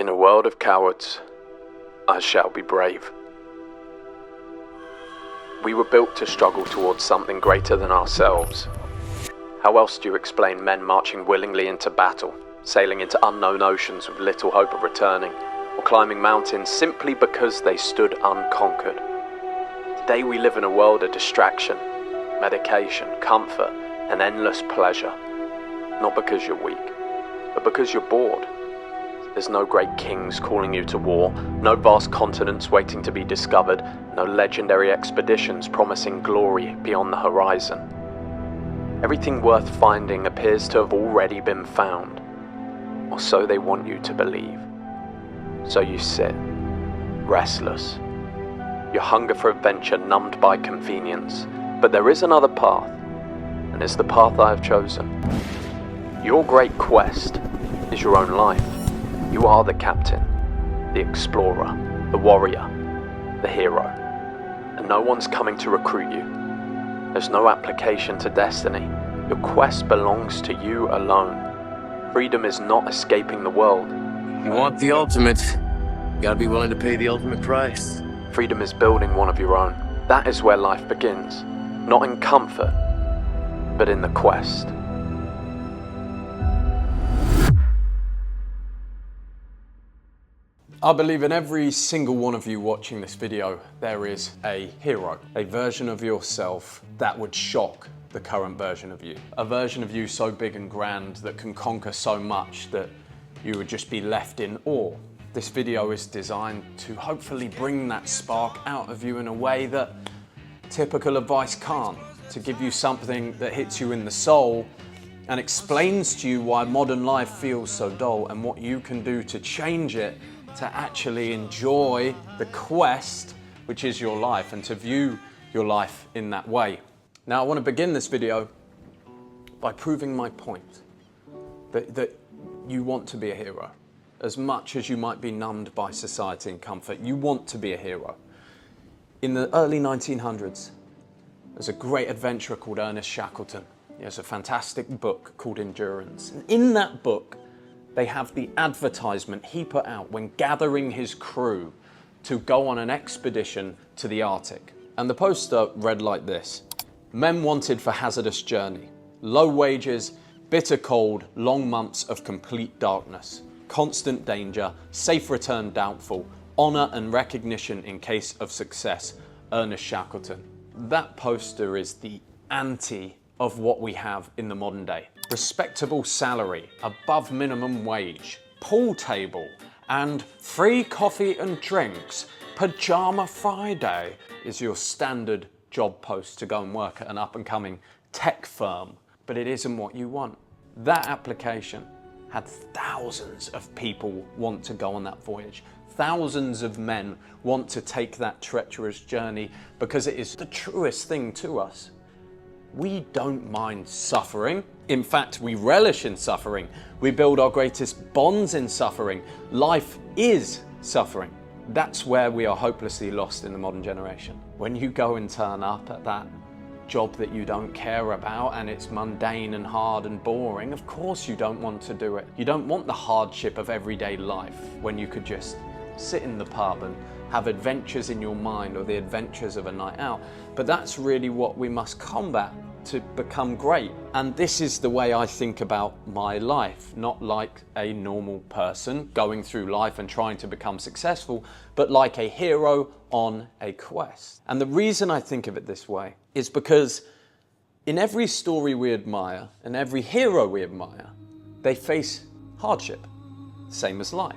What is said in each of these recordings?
In a world of cowards, I shall be brave. We were built to struggle towards something greater than ourselves. How else do you explain men marching willingly into battle, sailing into unknown oceans with little hope of returning, or climbing mountains simply because they stood unconquered? Today we live in a world of distraction, medication, comfort, and endless pleasure. Not because you're weak, but because you're bored. There's no great kings calling you to war, no vast continents waiting to be discovered, no legendary expeditions promising glory beyond the horizon. Everything worth finding appears to have already been found, or so they want you to believe. So you sit, restless, your hunger for adventure numbed by convenience. But there is another path, and it's the path I have chosen. Your great quest is your own life. You are the captain, the explorer, the warrior, the hero. And no one's coming to recruit you. There's no application to destiny. Your quest belongs to you alone. Freedom is not escaping the world. You want the ultimate, you gotta be willing to pay the ultimate price. Freedom is building one of your own. That is where life begins. Not in comfort, but in the quest. I believe in every single one of you watching this video, there is a hero, a version of yourself that would shock the current version of you. A version of you so big and grand that can conquer so much that you would just be left in awe. This video is designed to hopefully bring that spark out of you in a way that typical advice can't, to give you something that hits you in the soul and explains to you why modern life feels so dull and what you can do to change it, to actually enjoy the quest, which is your life, and to view your life in that way. Now, I want to begin this video by proving my point, that you want to be a hero. As much as you might be numbed by society and comfort, you want to be a hero. In the early 1900s, there's a great adventurer called Ernest Shackleton. He has a fantastic book called Endurance. And in that book, they have the advertisement he put out when gathering his crew to go on an expedition to the Arctic. And the poster read like this: men wanted for hazardous journey, low wages, bitter cold, long months of complete darkness, constant danger, safe return doubtful, honor and recognition in case of success, Ernest Shackleton. That poster is the anti of what we have in the modern day. Respectable salary, above minimum wage, pool table, and free coffee and drinks. Pajama Friday is your standard job post to go and work at an up-and-coming tech firm. But it isn't what you want. That application had thousands of people want to go on that voyage. Thousands of men want to take that treacherous journey because it is the truest thing to us. We don't mind suffering. In fact, we relish in suffering. We build our greatest bonds in suffering. Life is suffering. That's where we are hopelessly lost in the modern generation. When you go and turn up at that job that you don't care about and it's mundane and hard and boring, of course you don't want to do it. You don't want the hardship of everyday life when you could just sit in the pub and have adventures in your mind, or the adventures of a night out. But that's really what we must combat to become great. And this is the way I think about my life, not like a normal person going through life and trying to become successful, but like a hero on a quest. And the reason I think of it this way is because in every story we admire and every hero we admire, they face hardship, same as life.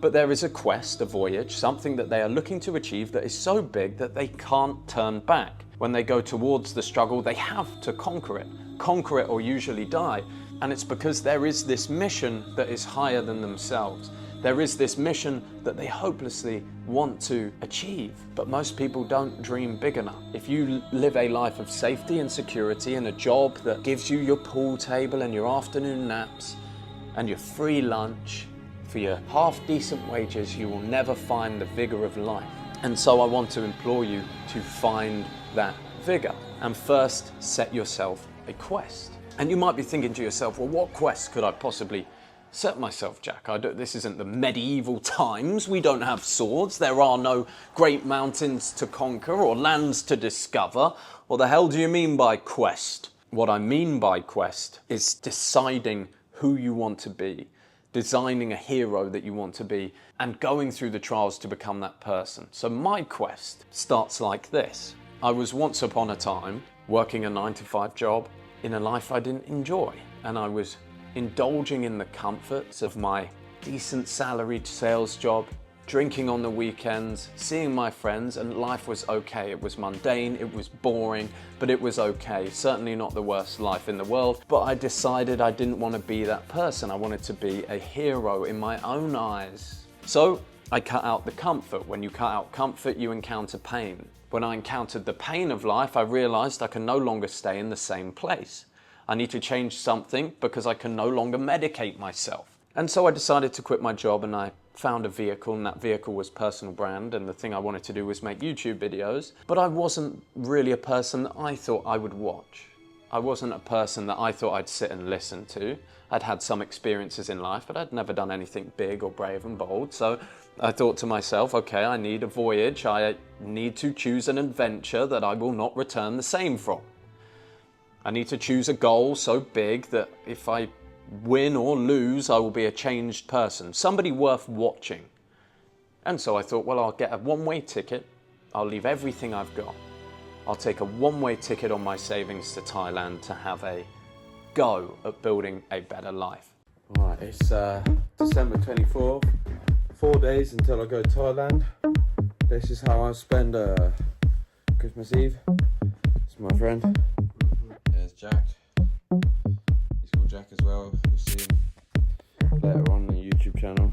But there is a quest, a voyage, something that they are looking to achieve that is so big that they can't turn back. When they go towards the struggle, they have to conquer it or usually die. And it's because there is this mission that is higher than themselves. There is this mission that they hopelessly want to achieve. But most people don't dream big enough. If you live a life of safety and security and a job that gives you your pool table and your afternoon naps and your free lunch, for your half-decent wages, you will never find the vigor of life. And so I want to implore you to find that vigor and first set yourself a quest. And you might be thinking to yourself, well, what quest could I possibly set myself, Jack. This isn't the medieval times. We don't have swords. There are no great mountains to conquer or lands to discover. What the hell do you mean by quest? What I mean by quest is deciding who you want to be, designing a hero that you want to be, and going through the trials to become that person. So my quest starts like this. I was once upon a time working a 9-to-5 job in a life I didn't enjoy, and I was indulging in the comforts of my decent salaried sales job, drinking on the weekends, seeing my friends, and life was okay. It was mundane, it was boring, but it was okay. Certainly not the worst life in the world, but I decided I didn't want to be that person. I wanted to be a hero in my own eyes. So I cut out the comfort. When you cut out comfort, you encounter pain. When I encountered the pain of life, I realized I can no longer stay in the same place. I need to change something because I can no longer medicate myself. And so I decided to quit my job, and I found a vehicle, and that vehicle was personal brand, and the thing I wanted to do was make YouTube videos. But I wasn't really a person that I thought I would watch. I wasn't a person that I thought I'd sit and listen to. I'd had some experiences in life, but I'd never done anything big or brave and bold. So I thought to myself, okay, I need a voyage. I need to choose an adventure that I will not return the same from. I need to choose a goal so big that if I win or lose, I will be a changed person, somebody worth watching. And so I thought, well, I'll get a one-way ticket. I'll leave everything I've got. I'll take a one-way ticket on my savings to Thailand to have a go at building a better life. All right, it's December 24th, 4 days until I go to Thailand. This is how I spend Christmas Eve. It's my friend. There's Jack. He's called Jack as well. You'll see him later on the YouTube channel.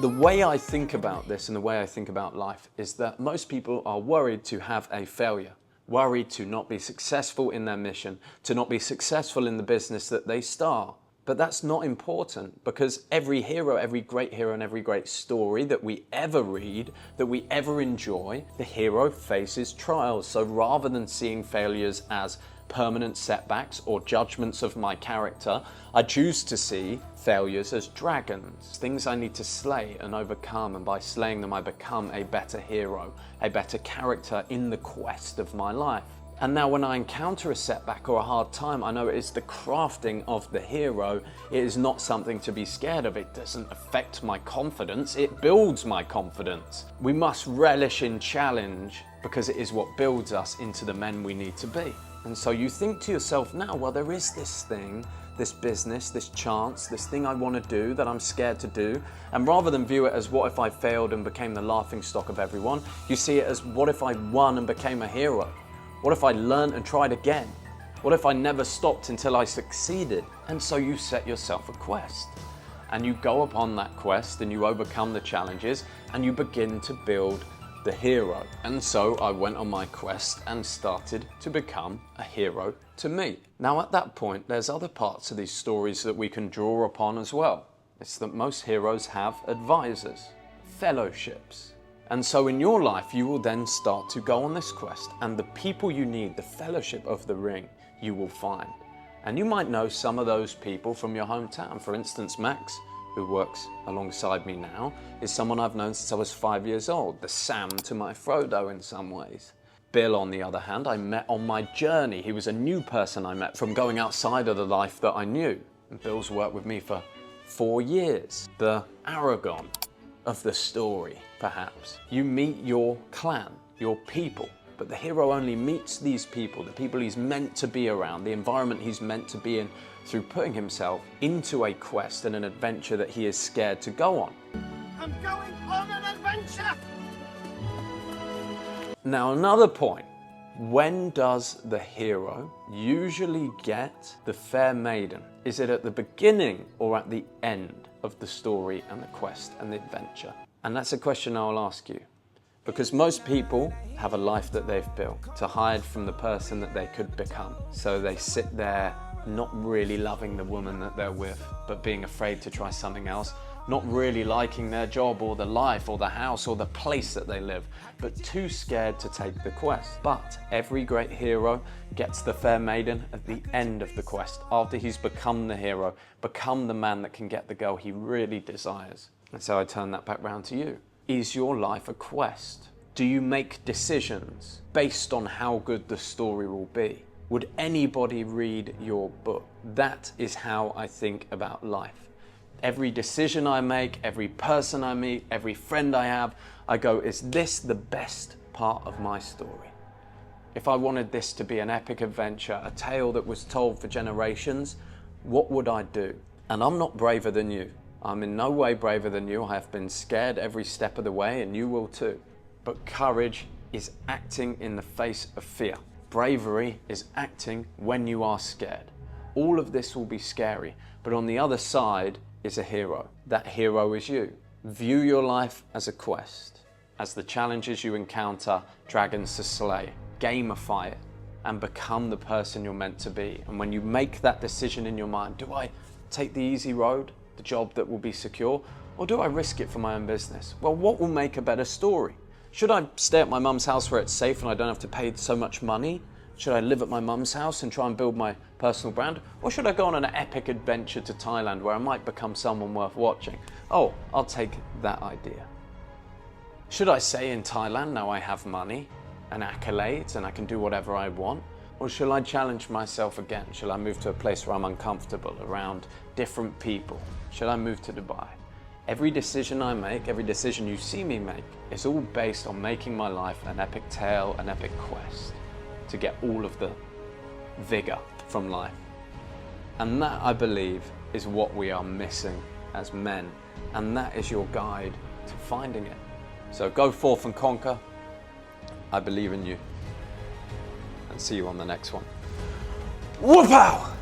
The way I think about this and the way I think about life is that most people are worried to have a failure, worried to not be successful in their mission, to not be successful in the business that they start. But that's not important, because every hero, every great hero, and every great story that we ever read, that we ever enjoy, the hero faces trials. So rather than seeing failures as permanent setbacks or judgments of my character, I choose to see failures as dragons, things I need to slay and overcome, and by slaying them I become a better hero, a better character in the quest of my life. And now when I encounter a setback or a hard time, I know it is the crafting of the hero. It is not something to be scared of. It doesn't affect my confidence, it builds my confidence. We must relish in challenge, because it is what builds us into the men we need to be. And so you think to yourself now, well, there is this thing, this business, this chance, this thing I want to do that I'm scared to do. And rather than view it as what if I failed and became the laughing stock of everyone, you see it as what if I won and became a hero? What if I learned and tried again? What if I never stopped until I succeeded? And so you set yourself a quest. And you go upon that quest and you overcome the challenges and you begin to build the hero. And so I went on my quest and started to become a hero to me. Now at that point, there's other parts of these stories that we can draw upon as well. It's that most heroes have advisors, fellowships. And so in your life, you will then start to go on this quest, and the people you need, the fellowship of the ring, you will find. And you might know some of those people from your hometown. For instance, Max, who works alongside me now, is someone I've known since I was 5 years old, the Sam to my Frodo in some ways. Bill, on the other hand, I met on my journey. He was a new person I met from going outside of the life that I knew. And Bill's worked with me for 4 years. The Aragon of the story, perhaps. You meet your clan, your people, but the hero only meets these people, the people he's meant to be around, the environment he's meant to be in, through putting himself into a quest and an adventure that he is scared to go on. I'm going on an adventure! Now, another point. When does the hero usually get the fair maiden? Is it at the beginning or at the end of the story and the quest and the adventure? And that's a question I'll ask you. Because most people have a life that they've built to hide from the person that they could become. So they sit there not really loving the woman that they're with, but being afraid to try something else. Not really liking their job or the life or the house or the place that they live, but too scared to take the quest. But every great hero gets the fair maiden at the end of the quest, after he's become the hero, become the man that can get the girl he really desires. And so I turn that back round to you. Is your life a quest? Do you make decisions based on how good the story will be? Would anybody read your book? That is how I think about life. Every decision I make, every person I meet, every friend I have, I go, is this the best part of my story? If I wanted this to be an epic adventure, a tale that was told for generations, what would I do? And I'm not braver than you. I'm in no way braver than you. I have been scared every step of the way, and you will too. But courage is acting in the face of fear. Bravery is acting when you are scared. All of this will be scary, but on the other side is a hero. That hero is you. View your life as a quest, as the challenges you encounter, dragons to slay. Gamify it and become the person you're meant to be. And when you make that decision in your mind, do I take the easy road, the job that will be secure, or do I risk it for my own business? Well, what will make a better story? Should I stay at my mum's house where it's safe and I don't have to pay so much money? Should I live at my mum's house and try and build my personal brand? Or should I go on an epic adventure to Thailand where I might become someone worth watching? Oh, I'll take that idea. Should I stay in Thailand now I have money and accolades and I can do whatever I want? Or shall I challenge myself again? Shall I move to a place where I'm uncomfortable, around different people? Shall I move to Dubai? Every decision I make, every decision you see me make, is all based on making my life an epic tale, an epic quest, to get all of the vigor from life. And that, I believe, is what we are missing as men. And that is your guide to finding it. So go forth and conquer. I believe in you. And see you on the next one. Whoop-ow!